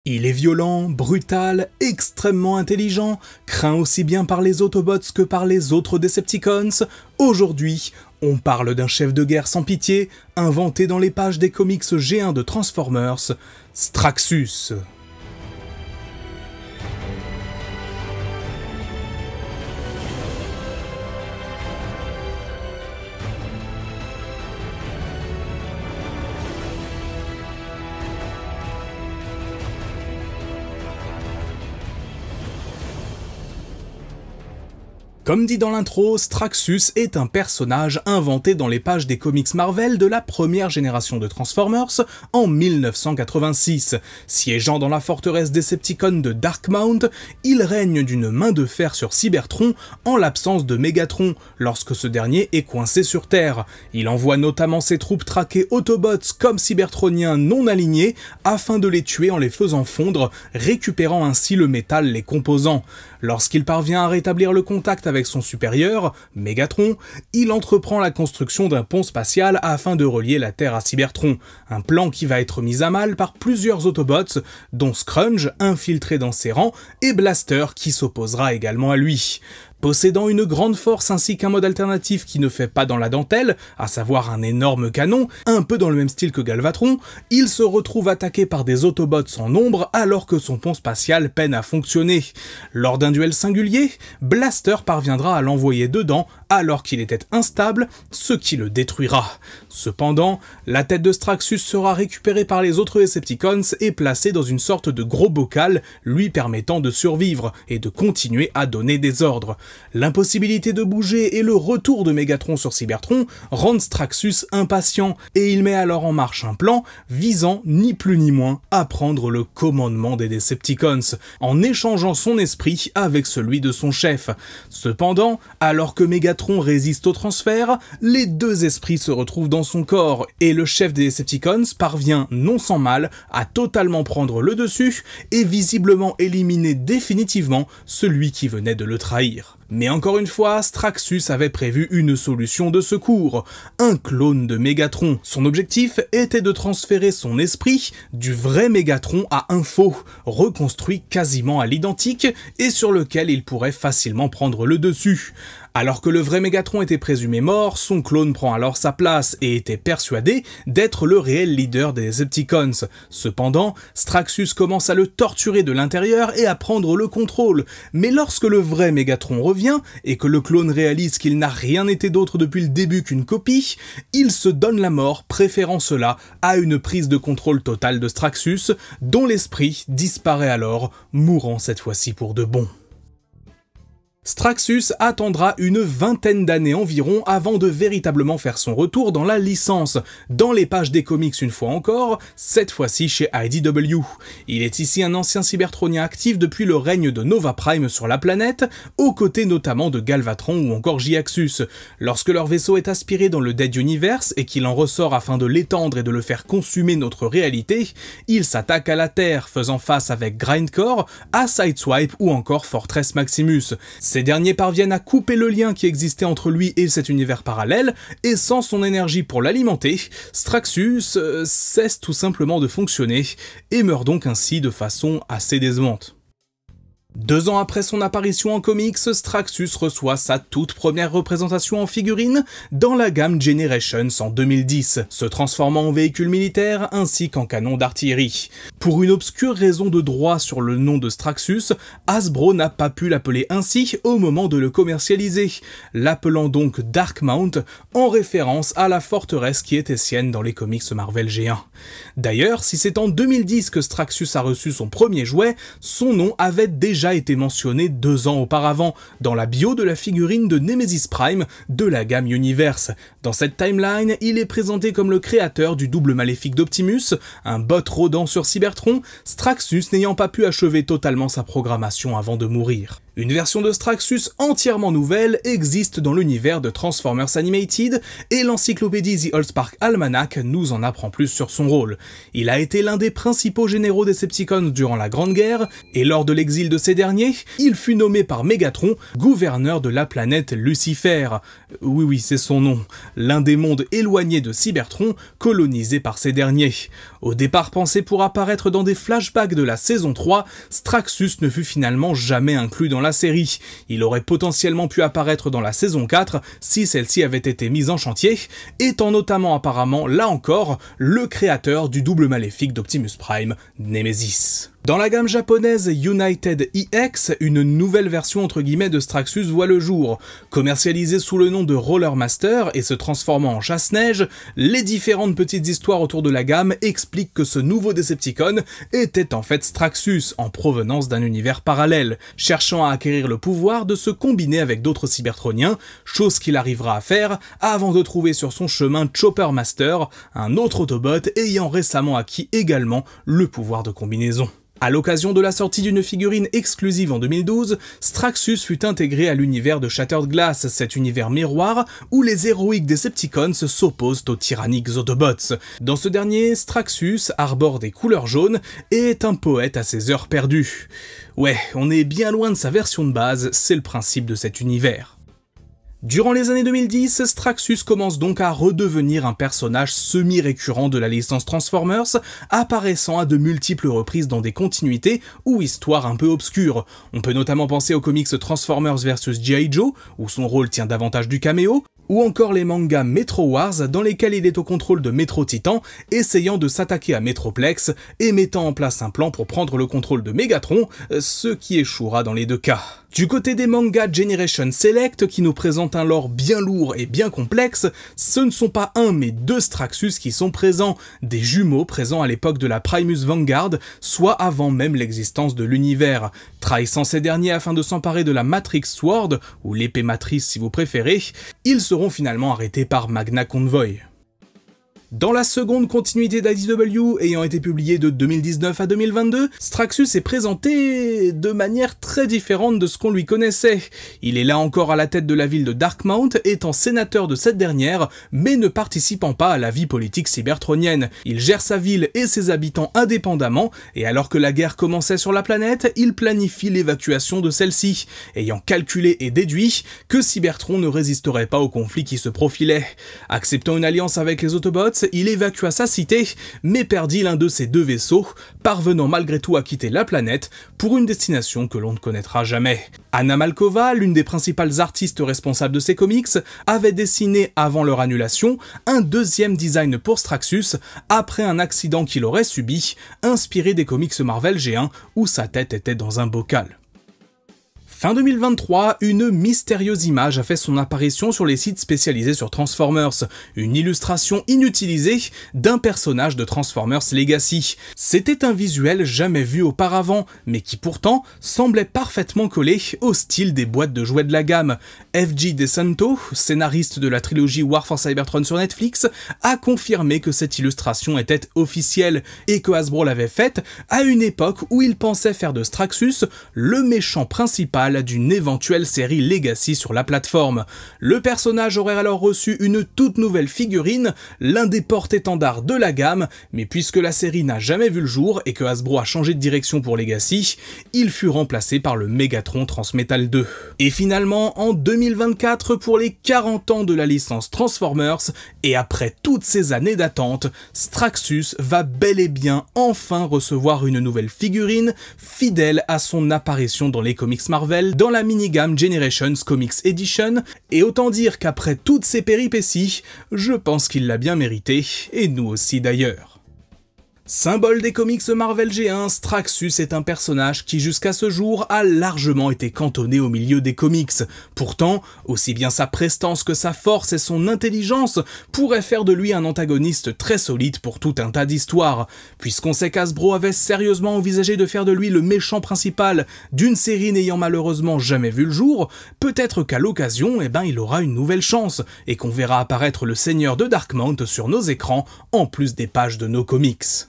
Il est violent, brutal, extrêmement intelligent, craint aussi bien par les Autobots que par les autres Decepticons. Aujourd'hui, on parle d'un chef de guerre sans pitié, inventé dans les pages des comics G1 de Transformers, Straxus. Comme dit dans l'intro, Straxus est un personnage inventé dans les pages des comics Marvel de la première génération de Transformers en 1986. Siégeant dans la forteresse Decepticon de Darkmount, il règne d'une main de fer sur Cybertron en l'absence de Megatron, lorsque ce dernier est coincé sur Terre. Il envoie notamment ses troupes traquer Autobots comme Cybertroniens non alignés afin de les tuer en les faisant fondre, récupérant ainsi le métal les composant. Lorsqu'il parvient à rétablir le contact avec son supérieur, Megatron, il entreprend la construction d'un pont spatial afin de relier la Terre à Cybertron, un plan qui va être mis à mal par plusieurs Autobots, dont Skrunge, infiltré dans ses rangs, et Blaster, qui s'opposera également à lui. Possédant une grande force ainsi qu'un mode alternatif qui ne fait pas dans la dentelle, à savoir un énorme canon, un peu dans le même style que Galvatron, il se retrouve attaqué par des Autobots en nombre alors que son pont spatial peine à fonctionner. Lors d'un duel singulier, Blaster parviendra à l'envoyer dedans alors qu'il était instable, ce qui le détruira. Cependant, la tête de Straxus sera récupérée par les autres Decepticons et placée dans une sorte de gros bocal lui permettant de survivre et de continuer à donner des ordres. L'impossibilité de bouger et le retour de Megatron sur Cybertron rendent Straxus impatient et il met alors en marche un plan visant ni plus ni moins à prendre le commandement des Decepticons en échangeant son esprit avec celui de son chef. Cependant, alors que Megatron résiste au transfert, les deux esprits se retrouvent dans son corps et le chef des Decepticons parvient non sans mal à totalement prendre le dessus et visiblement éliminer définitivement celui qui venait de le trahir. Mais encore une fois, Straxus avait prévu une solution de secours, un clone de Megatron. Son objectif était de transférer son esprit du vrai Megatron à un faux, reconstruit quasiment à l'identique et sur lequel il pourrait facilement prendre le dessus. Alors que le vrai Megatron était présumé mort, son clone prend alors sa place et était persuadé d'être le réel leader des Decepticons. Cependant, Straxus commence à le torturer de l'intérieur et à prendre le contrôle. Mais lorsque le vrai Megatron revient et que le clone réalise qu'il n'a rien été d'autre depuis le début qu'une copie, il se donne la mort, préférant cela à une prise de contrôle totale de Straxus, dont l'esprit disparaît alors, mourant cette fois-ci pour de bon. Straxus attendra une vingtaine d'années environ avant de véritablement faire son retour dans la licence, dans les pages des comics une fois encore, cette fois-ci chez IDW. Il est ici un ancien cybertronien actif depuis le règne de Nova Prime sur la planète, aux côtés notamment de Galvatron ou encore Jhiaxus. Lorsque leur vaisseau est aspiré dans le Dead Universe et qu'il en ressort afin de l'étendre et de le faire consumer notre réalité, il s'attaque à la Terre, faisant face avec Grindcore, à Sideswipe ou encore Fortress Maximus. Ces derniers parviennent à couper le lien qui existait entre lui et cet univers parallèle, et sans son énergie pour l'alimenter, Straxus cesse tout simplement de fonctionner, et meurt donc ainsi de façon assez décevante. 2 ans après son apparition en comics, Straxus reçoit sa toute première représentation en figurine dans la gamme Generations en 2010, se transformant en véhicule militaire ainsi qu'en canon d'artillerie. Pour une obscure raison de droit sur le nom de Straxus, Hasbro n'a pas pu l'appeler ainsi au moment de le commercialiser, l'appelant donc Darkmount en référence à la forteresse qui était sienne dans les comics Marvel G1. D'ailleurs, si c'est en 2010 que Straxus a reçu son premier jouet, son nom avait déjà été mentionné 2 ans auparavant dans la bio de la figurine de Nemesis Prime de la gamme Universe. Dans cette timeline, il est présenté comme le créateur du double maléfique d'Optimus, un bot rôdant sur Cybertron, Straxus n'ayant pas pu achever totalement sa programmation avant de mourir. Une version de Straxus entièrement nouvelle existe dans l'univers de Transformers Animated et l'encyclopédie The Allspark Almanac nous en apprend plus sur son rôle. Il a été l'un des principaux généraux des Decepticons durant la Grande Guerre et lors de l'exil de ces derniers, il fut nommé par Megatron gouverneur de la planète Lucifer. Oui, c'est son nom, l'un des mondes éloignés de Cybertron colonisés par ces derniers. Au départ pensé pour apparaître dans des flashbacks de la saison 3, Straxus ne fut finalement jamais inclus dans la série. Il aurait potentiellement pu apparaître dans la saison 4 si celle-ci avait été mise en chantier, étant notamment apparemment, là encore, le créateur du double maléfique d'Optimus Prime, Nemesis. Dans la gamme japonaise United EX, une nouvelle version entre guillemets de Straxus voit le jour. Commercialisée sous le nom de Roller Master et se transformant en chasse-neige, les différentes petites histoires autour de la gamme expliquent que ce nouveau Decepticon était en fait Straxus, en provenance d'un univers parallèle, cherchant à acquérir le pouvoir de se combiner avec d'autres cybertroniens, chose qu'il arrivera à faire avant de trouver sur son chemin Chopper Master, un autre Autobot ayant récemment acquis également le pouvoir de combinaison. À l'occasion de la sortie d'une figurine exclusive en 2012, Straxus fut intégré à l'univers de Shattered Glass, cet univers miroir où les héroïques Decepticons s'opposent aux tyranniques Autobots. Dans ce dernier, Straxus arbore des couleurs jaunes et est un poète à ses heures perdues. Ouais, on est bien loin de sa version de base, c'est le principe de cet univers. Durant les années 2010, Straxus commence donc à redevenir un personnage semi-récurrent de la licence Transformers, apparaissant à de multiples reprises dans des continuités ou histoires un peu obscures. On peut notamment penser aux comics Transformers vs G.I. Joe, où son rôle tient davantage du caméo, ou encore les mangas Metro Wars dans lesquels il est au contrôle de Metro Titan, essayant de s'attaquer à Metroplex et mettant en place un plan pour prendre le contrôle de Megatron, ce qui échouera dans les deux cas. Du côté des mangas Generation Select, qui nous présentent un lore bien lourd et bien complexe, ce ne sont pas un mais deux Straxus qui sont présents, des jumeaux présents à l'époque de la Primus Vanguard, soit avant même l'existence de l'univers. Trahissant ces derniers afin de s'emparer de la Matrix Sword, ou l'épée matrice si vous préférez, ils seront finalement arrêtés par Magna Convoy. Dans la seconde continuité d'IDW, ayant été publiée de 2019 à 2022, Straxus est présenté de manière très différente de ce qu'on lui connaissait. Il est là encore à la tête de la ville de Darkmount, étant sénateur de cette dernière, mais ne participant pas à la vie politique cybertronienne. Il gère sa ville et ses habitants indépendamment, et alors que la guerre commençait sur la planète, il planifie l'évacuation de celle-ci, ayant calculé et déduit que Cybertron ne résisterait pas au conflit qui se profilait. Acceptant une alliance avec les Autobots, il évacua sa cité, mais perdit l'un de ses deux vaisseaux, parvenant malgré tout à quitter la planète pour une destination que l'on ne connaîtra jamais. Anna Malkova, l'une des principales artistes responsables de ces comics, avait dessiné avant leur annulation un deuxième design pour Straxus après un accident qu'il aurait subi, inspiré des comics Marvel G1 où sa tête était dans un bocal. Fin 2023, une mystérieuse image a fait son apparition sur les sites spécialisés sur Transformers, une illustration inutilisée d'un personnage de Transformers Legacy. C'était un visuel jamais vu auparavant, mais qui pourtant semblait parfaitement collé au style des boîtes de jouets de la gamme. F.G. DeSanto, scénariste de la trilogie War for Cybertron sur Netflix, a confirmé que cette illustration était officielle et que Hasbro l'avait faite à une époque où il pensait faire de Straxus le méchant principal d'une éventuelle série Legacy sur la plateforme. Le personnage aurait alors reçu une toute nouvelle figurine, l'un des porte-étendards de la gamme, mais puisque la série n'a jamais vu le jour et que Hasbro a changé de direction pour Legacy, il fut remplacé par le Megatron Transmetal 2. Et finalement, en 2024, pour les 40 ans de la licence Transformers, et après toutes ces années d'attente, Straxus va bel et bien enfin recevoir une nouvelle figurine, fidèle à son apparition dans les comics Marvel, dans la mini-gamme Generations Comics Edition, et autant dire qu'après toutes ces péripéties, je pense qu'il l'a bien mérité, et nous aussi d'ailleurs. Symbole des comics Marvel G1, Straxus est un personnage qui jusqu'à ce jour a largement été cantonné au milieu des comics. Pourtant, aussi bien sa prestance que sa force et son intelligence pourraient faire de lui un antagoniste très solide pour tout un tas d'histoires. Puisqu'on sait qu'Hasbro avait sérieusement envisagé de faire de lui le méchant principal d'une série n'ayant malheureusement jamais vu le jour, peut-être qu'à l'occasion, il aura une nouvelle chance, et qu'on verra apparaître le Seigneur de Darkmount sur nos écrans, en plus des pages de nos comics.